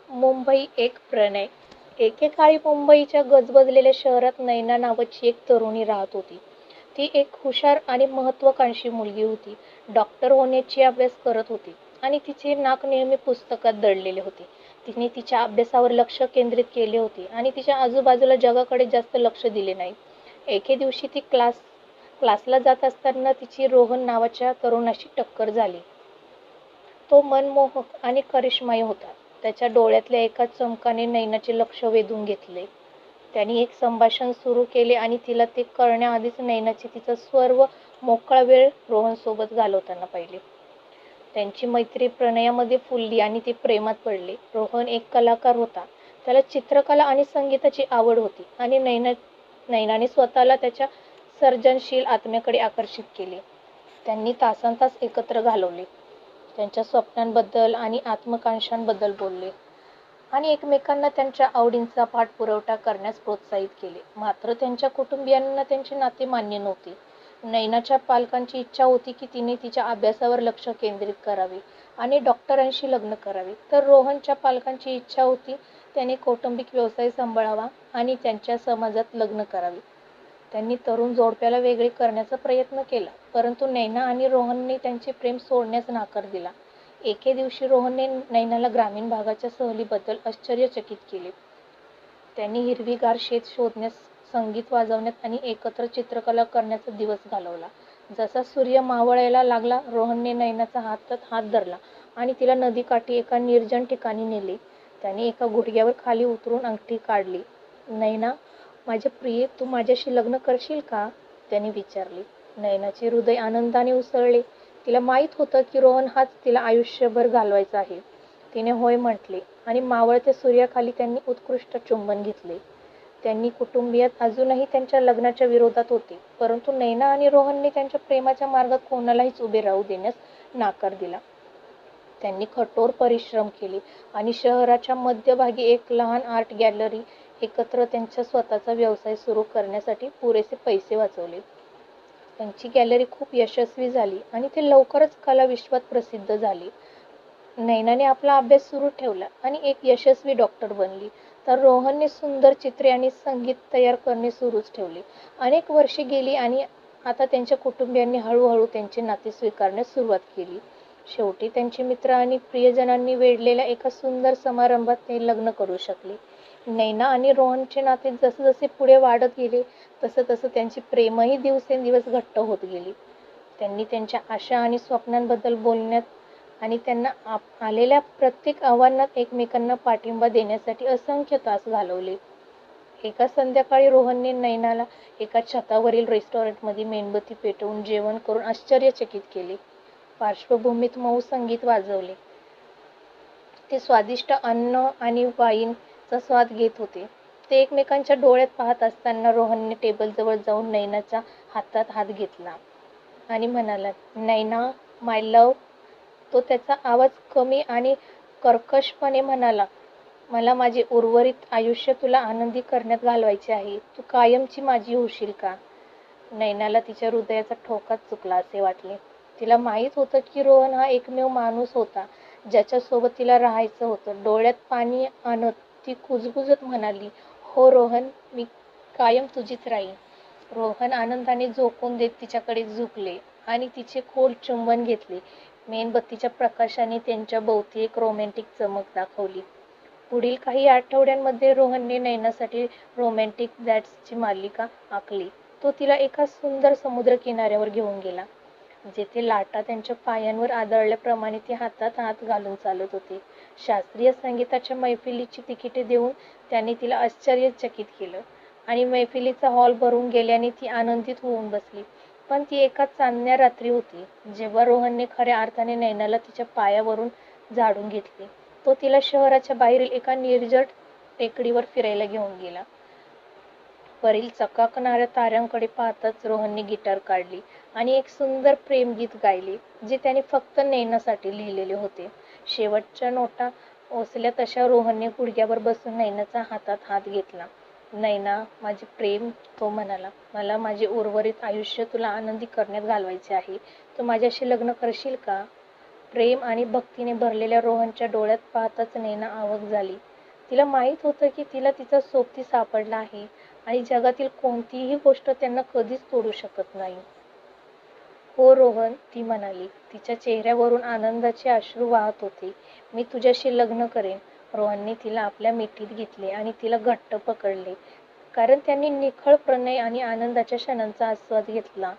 मुंबई एक प्रणय. एकेकाळी मुंबईच्या गजबजलेल्या शहरात नैना नावाची एक तरुणी राहत होती. ती एक हुशार आणि महत्त्वाकांक्षी मुलगी होती. डॉक्टर होण्याची अभ्यास करत होती आणि तिचे नाक नेहमी पुस्तकात दडलेले होते. तिने तिच्या अभ्यासावर लक्ष केंद्रित केले होते आणि तिच्या आजूबाजूला जगाकडे जास्त लक्ष दिले नाही. एके दिवशी ती क्लासला जात असताना तिची रोहन नावाच्या तरुणाशी टक्कर झाली. तो मनमोहक आणि करिश्माई होता. त्याच्या डोळ्यातल्या एका चमकाने नैनाचे लक्ष वेधून घेतले. त्याने एक संभाषण सुरू केले आणि तिला ते कळण्याआधीच नैनाची तिचा सर्व मोकळा वेळ रोहनसोबत घालवताना पाहिले. त्यांची मैत्री प्रणयामध्ये फुलली आणि ते प्रेमात पडले. रोहन एक कलाकार होता. त्याला चित्रकला आणि संगीताची आवड होती आणि नैनाने स्वतःला त्याच्या सर्जनशील आत्म्याकडे आकर्षित केले. त्यांनी तासनतास एकत्र घालवले. त्यांच्या स्वप्नांबद्दल आणि आत्मकांक्षांबद्दल बोलले आणि एकमेकांना त्यांच्या आवडींचा पाठपुरावा करण्यास प्रोत्साहित केले. मात्र त्यांच्या कुटुंबियांना त्यांचे नाते मान्य नव्हते. नैनाच्या पालकांची इच्छा होती की तिने तिच्या अभ्यासावर लक्ष केंद्रित करावे आणि डॉक्टरांशी लग्न करावे, तर रोहनच्या पालकांची इच्छा होती त्याने कौटुंबिक व्यवसाय सांभाळावा आणि त्यांच्या समाजात लग्न करावे. त्यांनी तरुण जोडप्याला वेगळे करण्याचा प्रयत्न केला, परंतु नैना आणि रोहनने त्यांचे प्रेम सोडण्यास नकार दिला. एके दिवशी रोहनने नैनाला ग्रामीण भागाच्या सहलीबद्दल आश्चर्यचकित केले. त्यांनी हिरवीगार शेत शोधण्यात, संगीत वाजवण्यात आणि एकत्र चित्रकला करण्याचा दिवस घालवला. जसा सूर्य मावळायला लागला, रोहनने नैनाचा हातात हात धरला आणि तिला नदीकाठी एका निर्जन ठिकाणी नेले. त्याने एका गुडघ्यावर खाली उतरून अंगठी काढली. नैना, माझे प्रिय, तू माझ्याशी लग्न करशील का? त्याने विचारले. नैनाचे हृदय आनंदाने उसळले. तिला माहीत होतं की रोहन हाच तिला आयुष्यभर घालवायचा आहे. तिने होय म्हटले आणि मावळत्या सूर्याखाली त्यांनी उत्कृष्ट चुंबन घेतले. त्यांनी कुटुंबियात अजूनही त्यांच्या लग्नाच्या विरोधात होते, परंतु नैना आणि रोहनने त्यांच्या प्रेमाच्या मार्गात कोणालाहीच उभे राहू देण्यास नकार दिला. त्यांनी कठोर परिश्रम केले आणि शहराच्या मध्यभागी एक लहान आर्ट गॅलरी एकत्र त्यांचा स्वतःचा व्यवसाय सुरू करण्यासाठी पुरेसे पैसे वाचवले. त्यांची गॅलरी खूप यशस्वी झाली आणि ते लवकरच कला विश्वात प्रसिद्ध झाले. नैनाने आपला अभ्यास सुरू ठेवला आणि एक यशस्वी डॉक्टर बनली, तर रोहनने सुंदर चित्रे आणि संगीत तयार करणे सुरूच ठेवले. अनेक वर्षे गेली आणि आता त्यांच्या कुटुंबियांनी हळूहळू त्यांचे नाते स्वीकारण्यास सुरुवात केली. शेवटी त्यांचे मित्र आणि प्रियजनांनी वेढलेल्या एका सुंदर समारंभात ते लग्न करू शकले. नैना आणि रोहनचे नाते जसजसे पुढे वाढत गेले, तसं त्यांची प्रेमही दिवसेंदिवस घट्ट होत गेली. त्यांनी त्यांच्या आशा आणि स्वप्नांबद्दल बोलण्यात आणि त्यांना आलेल्या प्रत्येक आव्हानात एकमेकांना पाठिंबा देण्यासाठी असंख्य तास घालवले. एका संध्याकाळी रोहनने नैनाला एका छतावरील रेस्टॉरंटमध्ये मेणबत्ती पेटवून जेवण करून आश्चर्यचकित केले. पार्श्वभूमीत मऊ संगीत वाजवले. ते स्वादिष्ट अन्न आणि वाईनचा स्वाद घेत होते. ते एकमेकांच्या डोळ्यात पाहत असताना रोहनने टेबलजवळ जाऊन नैनाच्या हातात हात घेतला आणि म्हणाला, नैना, माय लव्ह. तो त्याचा आवाज कमी आणि कर्कशपणे म्हणाला, मला माझे उर्वरित आयुष्य तुला आनंदी करण्यात घालवायचे आहे. तू कायमची माझी होशील का? नैनाला तिच्या हृदयाचा ठोकाच चुकला असे वाटले. तिला माहीत होतं की रोहन हा एकमेव माणूस होता ज्याच्यासोबत तिला राहायचं होतं. डोळ्यात पाणी आणत ती कुजबुजत म्हणाली, हो रोहन, मी कायम तुझीच राहीन. रोहन आनंदाने झोकून देत तिच्याकडे झुकले आणि तिचे खोल चुंबन घेतले. मेणबत्तीच्या प्रकाशाने त्यांच्या भोवती एक रोमॅन्टिक चमक दाखवली. पुढील काही आठवड्यांमध्ये रोहनने नैनासाठी रोमॅन्टिक डॅट्सची मालिका आखली. तो तिला एका सुंदर समुद्रकिनाऱ्यावर घेऊन गेला, जेथे लाटा त्यांच्या पायांवर आदळल्याप्रमाणे ते हातात हात घालून चालत होते. शास्त्रीय संगीताच्या मैफिलीची तिकिटे देऊन त्याने तिला आश्चर्यचकित केलं आणि मैफिलीचा हॉल भरून गेल्याने ती आनंदित होऊन बसली. पण ती एका चांदण्या रात्री होती, जेव्हा रोहनने खऱ्या अर्थाने नैनाला तिच्या पायावरून झाडून घेतले. तो तिला शहराच्या बाहेरील एका निर्जन टेकडीवर फिरायला घेऊन गेला. वरील चकाकणाऱ्या ताऱ्यांकडे पाहताच रोहनने गिटार काढली आणि एक सुंदर प्रेमगीत गायले, जे त्याने फक्त नैनासाठी लिहिलेले होते. शेवटच्या नोटा ओसल्या तशा रोहनने गुडघ्यावर बसून नैनाचा हातात हात घेतला. नैना, माझे प्रेम, तो म्हणाला, मला माझे उर्वरित आयुष्य तुला आनंदी करण्यात घालवायचे आहे. तू माझ्याशी लग्न करशील का? प्रेम आणि भक्तीने भरलेल्या रोहनच्या डोळ्यात पाहताच नैना अवाक झाली. तिला माहीत होतं की तिला तिचा सोबती सापडला आहे आणि जगातील कोणतीही गोष्ट त्यांना कधीच तोडू शकत नाही. हो रोहन, ती म्हणाली. तिच्या चेहऱ्यावरून आनंदाचे अश्रू वाहत होते. मी तुझ्याशी लग्न करेन. रोहनने तिला आपल्या मिठीत घेतले आणि तिला घट्ट पकडले. कारण त्यांनी निखळ प्रणय आणि आनंदाच्या क्षणांचा आस्वाद घेतला.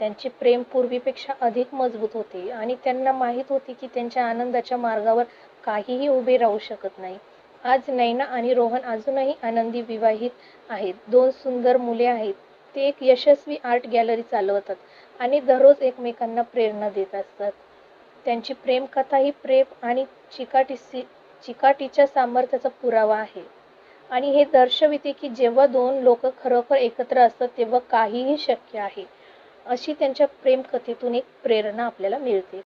त्यांचे प्रेम पूर्वीपेक्षा अधिक मजबूत होते आणि त्यांना माहीत होते की त्यांच्या आनंदाच्या मार्गावर काहीही उभे राहू शकत नाही. आज नैना आणि रोहन अजूनही आनंदी विवाहित आहेत. 2 सुंदर मुले आहेत. ते एक यशस्वी आर्ट गॅलरी चालवतात आणि दररोज एकमेकांना प्रेरणा देत असतात. त्यांची प्रेमकथा ही प्रेम आणि चिकाटीच्या सामर्थ्याचा पुरावा आहे. आणि हे दर्शविते की जेव्हा 2 लोक खरोखर एकत्र असतात तेव्हा काहीही शक्य आहे. अशी त्यांच्या प्रेमकथेतून एक प्रेरणा आपल्याला मिळते.